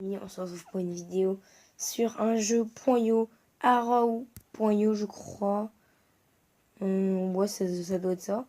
amis, on se retrouve pour une vidéo sur un jeu .io, Arrow.io je crois. Ouais, ça doit être ça.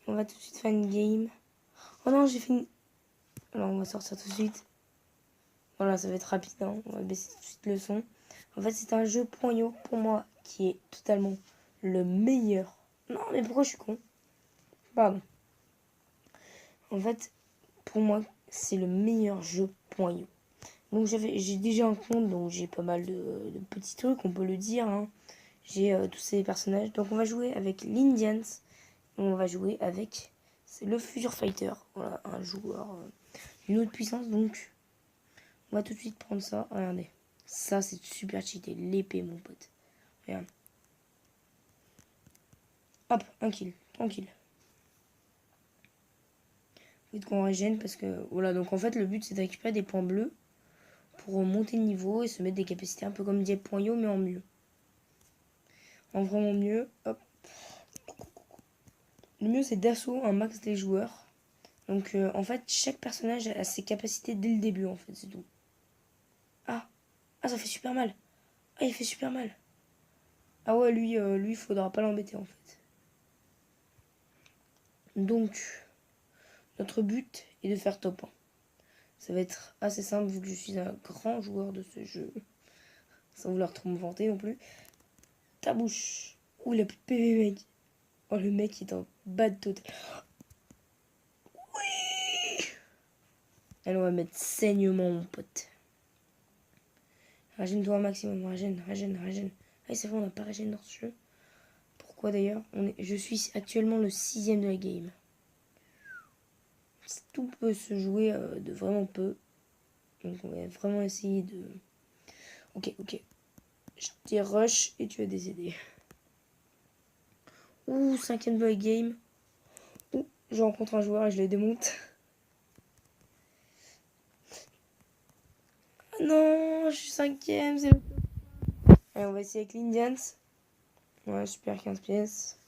On va tout de suite faire une game. Oh non, j'ai fait une... Alors on va sortir tout de suite. Voilà, ça va être rapide, hein. On va baisser tout de suite le son. En fait, c'est un jeu .io pour moi qui est totalement le meilleur. Non, mais pourquoi je suis con? Pardon. En fait, pour moi, c'est le meilleur jeu .io. Donc j'ai déjà un compte, donc j'ai pas mal de petits trucs, on peut le dire. Hein. J'ai tous ces personnages. Donc on va jouer avec l'Indians. On va jouer avec le Future Fighter. Voilà, un joueur d'une autre puissance. Donc on va tout de suite prendre ça. Regardez. Ça c'est super cheaté. L'épée mon pote. Regarde. Hop, un kill. Tranquille. Vite qu'on régène parce que... Voilà, donc en fait le but c'est de récupérer des points bleus pour monter de niveau et se mettre des capacités un peu comme Diep.io mais en mieux. En vraiment mieux. Hop. Le mieux c'est d'assaut un max des joueurs. Donc en fait chaque personnage a ses capacités dès le début en fait, c'est tout. Ah, ça fait super mal. Ah, il fait super mal. Ah ouais, lui faudra pas l'embêter en fait. Donc notre but est de faire top 1. Ça va être assez simple vu que je suis un grand joueur de ce jeu. Sans vouloir trop me vanter non plus. Ta bouche. Ouh, il a plus de PV mec. Oh, le mec est en bad total. Oui. Allez, on va mettre saignement mon pote. Régène-toi un maximum, régène. Ah, c'est vrai, on n'a pas régène dans ce jeu. Pourquoi d'ailleurs Je suis actuellement le 6ème de la game. Tout peut se jouer de vraiment peu. Donc on va vraiment essayer de... Ok. Je t'ai rush et tu vas décéder. Ouh, 5ème de la game. Ouh, je rencontre un joueur et je le démonte. Ah non, je suis 5ème, c'est le... Allez, on va essayer avec l'Indians. Ouais, super, 15 pièces.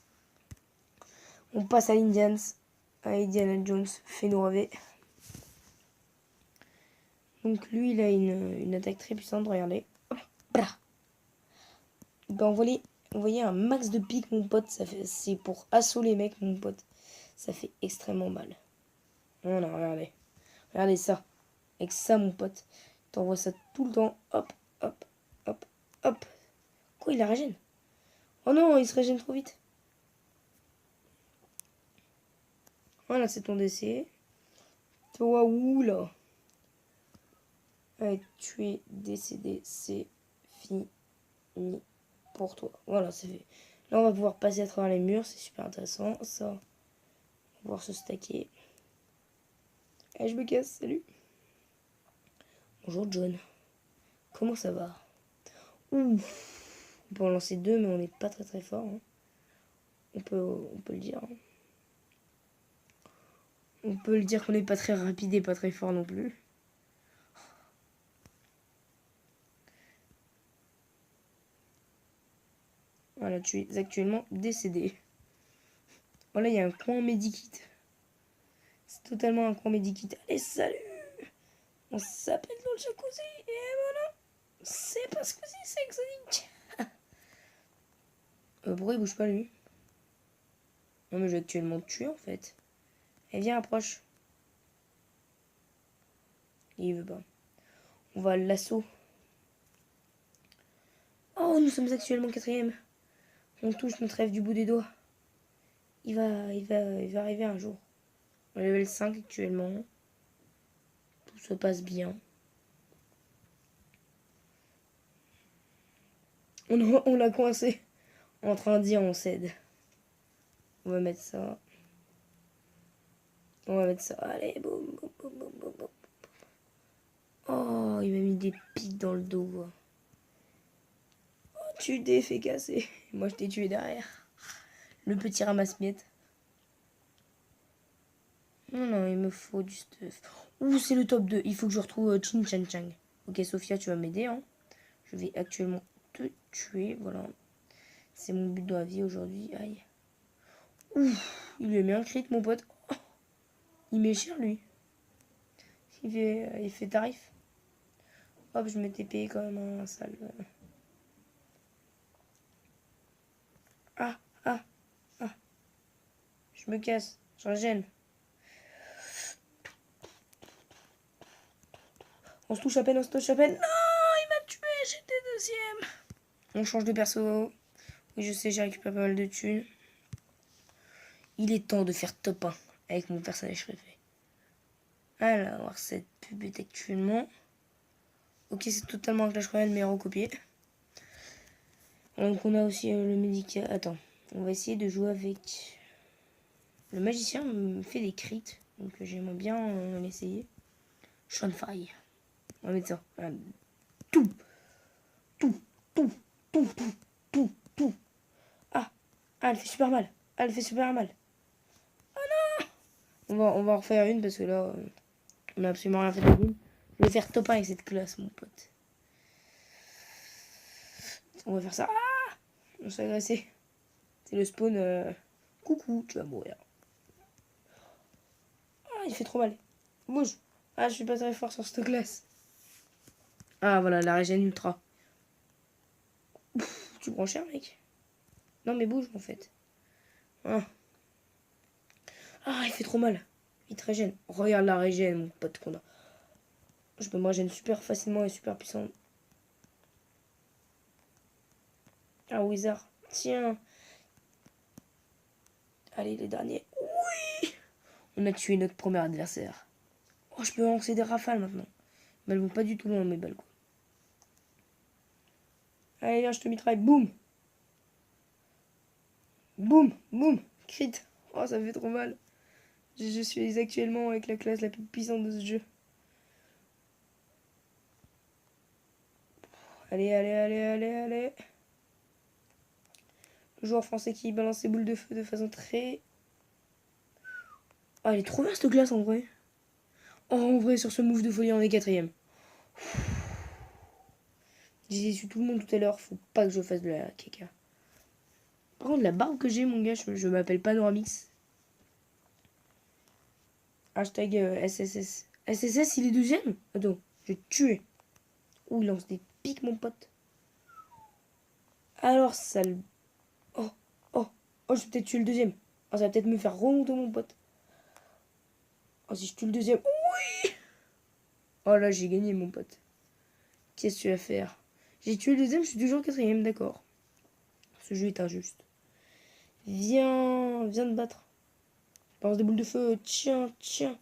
On passe à l'Indians. À Indiana Jones, fais-nous rêver. Donc lui, il a une attaque très puissante, regardez. Il peut envoyer un max de pique, mon pote. C'est pour assaut les mecs, mon pote. Ça fait extrêmement mal. Oh non, regardez. Regardez ça. Avec ça, mon pote. T'envoies ça tout le temps. Hop. Quoi, il la régène? Oh non, il se régène trop vite. Voilà, c'est ton décès. Toi, où là? Allez, tu es décédé. C'est fini pour toi. Voilà, c'est fait. Là, on va pouvoir passer à travers les murs. C'est super intéressant. Ça, on va pouvoir se stacker. Allez, je me casse. Salut. Bonjour, John. Comment ça va? Ouf. On peut en lancer 2, mais on n'est pas très fort. Hein. On peut le dire. Hein. On peut le dire qu'on n'est pas très rapide et pas très fort non plus. Voilà, tu es actuellement décédé. Voilà, il y a un coin medikit. C'est totalement un coin medikit. Allez, salut! On s'appelle dans le jacuzzi et voilà. C'est parce que c'est exotique. Pourquoi il bouge pas lui? Non, mais je vais actuellement te tuer en fait. Eh, viens, approche. Il veut pas. On va à l'assaut. Oh, nous sommes actuellement 4ème. On touche notre rêve du bout des doigts. Il va arriver un jour. On est level 5 actuellement. Tout se passe bien. On l'a coincé. En train de dire on cède. On va mettre ça. Allez, boum. Oh, il m'a mis des pics dans le dos. Oh, tu t'es fait casser. Moi, je t'ai tué derrière. Le petit ramasse-miettes. Non, il me faut du stuff. Ouh, c'est le top 2. Il faut que je retrouve Chin Chan Chang. Ok, Sophia, tu vas m'aider. Hein. Je vais actuellement te tuer. Voilà. C'est mon but dans la vie aujourd'hui. Aïe. Ouf, il lui a mis un crit, mon pote. Oh, il m'est cher, lui. Il fait tarif. Hop, je me TP quand même un sale. Ah, ah, ah. Je me casse, j'en gêne. On se touche à peine, on se touche à peine. Non, il m'a tué, j'étais deuxième. On change de perso. Oui, je sais, j'ai récupéré pas mal de thunes. Il est temps de faire top 1 avec mon personnage préféré. Alors, cette pub est actuellement. Ok, c'est totalement un Clash Royale, mais recopié. Donc, on a aussi le médical. Attends, on va essayer de jouer avec. Le magicien me fait des crits, donc j'aimerais bien l'essayer. Shonfire. On va mettre ça. Voilà. Tout, tout, tout, tout, tout, tout, tout. Ah, elle fait super mal. Elle fait super mal. On va en refaire une parce que là, on a absolument rien fait de la game. Je vais faire top 1 avec cette classe, mon pote. On va faire ça. Ah, on s'est agressé. C'est le spawn. Coucou, tu vas mourir. Ah, il fait trop mal. Bouge. Ah, je suis pas très fort sur cette classe. Ah, voilà, la régène ultra. Pff, tu prends cher, mec. Non, mais bouge, en fait. Ah, il fait trop mal. Il te régène. Regarde la régène, mon pote, qu'on a. Je peux me régénérer super facilement et super puissant. Ah, Wizard. Tiens. Allez, les derniers. Oui. On a tué notre premier adversaire. Oh, je peux lancer des rafales maintenant. Mais elles vont pas du tout loin, mes balles, quoi. Allez, viens, je te mitraille. Boum. Boum. Boum. Crit. Oh, ça fait trop mal. Je suis actuellement avec la classe la plus puissante de ce jeu. Allez, allez, allez, allez, allez. Le joueur français qui balance ses boules de feu de façon très... Ah, elle est trop bien cette classe en vrai. Oh, en vrai, sur ce move de folie, on est quatrième. J'ai déçu tout le monde tout à l'heure. Faut pas que je fasse de la caca. Par contre, la barbe que j'ai, mon gars, je m'appelle Panoramix. Hashtag SSS. SSS, il est deuxième. Attends, je vais te tuer. Ouh, il lance des pics, mon pote. Alors, ça le... Oh, oh, oh, je vais peut-être tuer le deuxième. Oh, ça va peut-être me faire remonter, mon pote. Oh, si je tue le deuxième... Oui. Oh là, j'ai gagné, mon pote. Qu'est-ce que tu vas faire? J'ai tué le deuxième, je suis toujours quatrième, d'accord. Ce jeu est injuste. Viens, viens te battre. Balance des boules de feu, tiens, tiens.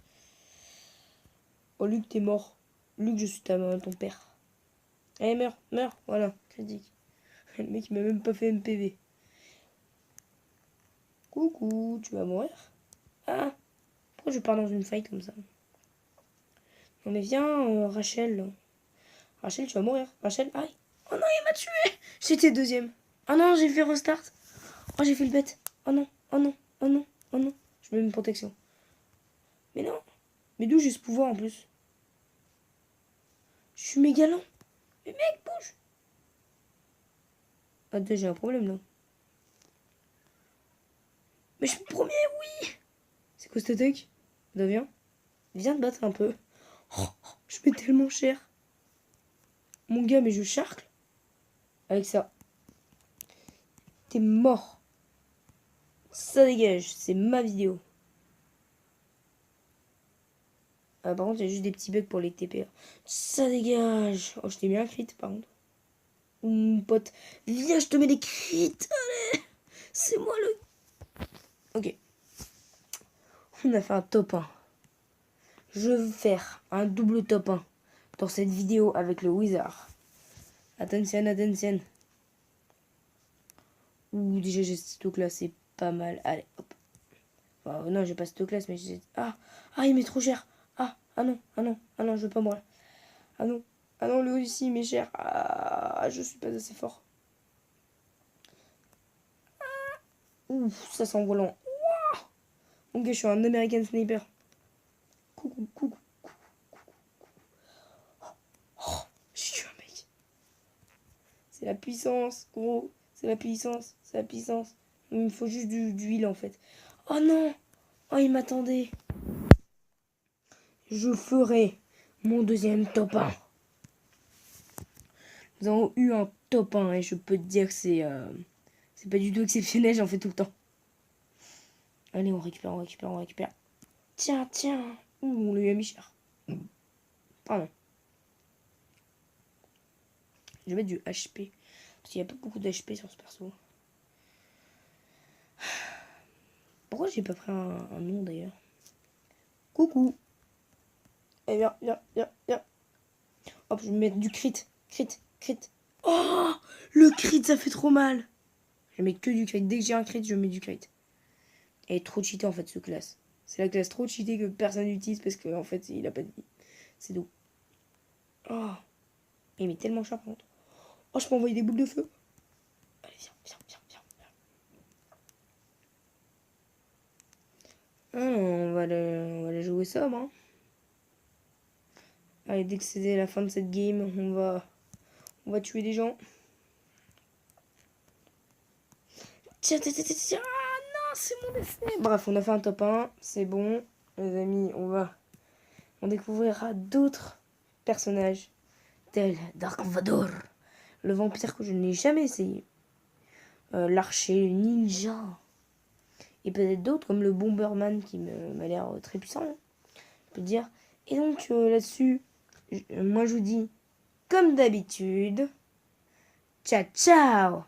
Oh, Luc, t'es mort. Luc, je suis ton père. Allez, meurs, meurs, voilà, critique. Le mec, il m'a même pas fait MPV. Coucou, tu vas mourir? Ah, pourquoi je pars dans une fight comme ça? Non mais viens, Rachel. Là. Rachel, tu vas mourir. Rachel, aïe. Oh non, il m'a tué. J'étais deuxième. Oh non, j'ai fait restart. Oh, j'ai fait le bête. Oh non, oh non, oh non, oh non. Je mets une protection. Mais non. Mais d'où j'ai ce pouvoir en plus? Je suis méga lent. Mais mec, bouge. Ah, déjà, j'ai un problème là. Mais je suis premier, oui. C'est quoi cette attaque? Viens. Viens te battre un peu. Oh, je mets tellement cher. Mon gars, mais je charcle. Avec ça. T'es mort. Ça dégage. C'est ma vidéo. Ah, par contre, il y a juste des petits bugs pour les TP. Ça dégage. Oh, je t'ai mis un crit, par contre. Mon pote. Viens, je te mets des crits. Allez. C'est moi le... Ok. On a fait un top 1. Je veux faire un double top 1 dans cette vidéo avec le Wizard. Attention, attention. Ouh, déjà j'ai cette classe, c'est pas mal. Allez, hop. Enfin, non, j'ai pas cette classe, mais j'ai... Ah, il m'est trop cher. Ah non, ah non, ah non, je veux pas mourir. Ah non, le haut ici, il m'est cher. Ah, je suis pas assez fort. Ouh, ça c'est envolant. Mon gars, je suis un American Sniper. Coucou, coucou, coucou, coucou. Oh, j'ai tué un mec. C'est la puissance, gros. C'est la puissance, c'est la puissance. Il me faut juste du heal en fait. Oh non. Oh, il m'attendait. Je ferai mon deuxième top 1. Nous avons eu un top 1 et je peux te dire que c'est pas du tout exceptionnel, j'en fais tout le temps. Allez, on récupère, on récupère, on récupère. Tiens, tiens. Ouh, on lui a mis cher. Pardon. Je vais mettre du HP. Parce qu'il n'y a pas beaucoup d'HP sur ce perso. Pourquoi j'ai pas pris un nom d'ailleurs? Coucou. Eh viens, viens, viens, viens. Hop, je vais mettre du crit. Crit, crit. Oh, le crit, ça fait trop mal. Je mets que du crit. Dès que j'ai un crit, je mets du crit. Elle est trop cheatée en fait, ce classe. C'est la classe trop cheatée que personne n'utilise parce qu'en fait, il a pas de vie. C'est doux. Oh. Il met tellement cher par contre. Oh, je peux envoyer des boules de feu. Allez, viens, viens, viens, viens. Ah non, on va le jouer sobre. Hein. Allez, dès que c'est la fin de cette game, on va tuer des gens. Tiens, tiens, tiens, tiens. Ah non, c'est mon destin. Bref, on a fait un top 1. C'est bon. Les amis, on découvrira d'autres personnages tels Dark Vador, le vampire que je n'ai jamais essayé, l'archer, le ninja, et peut-être d'autres comme le Bomberman qui m'a l'air très puissant, hein, je peux dire. Et donc là-dessus, moi je vous dis, comme d'habitude, ciao ciao.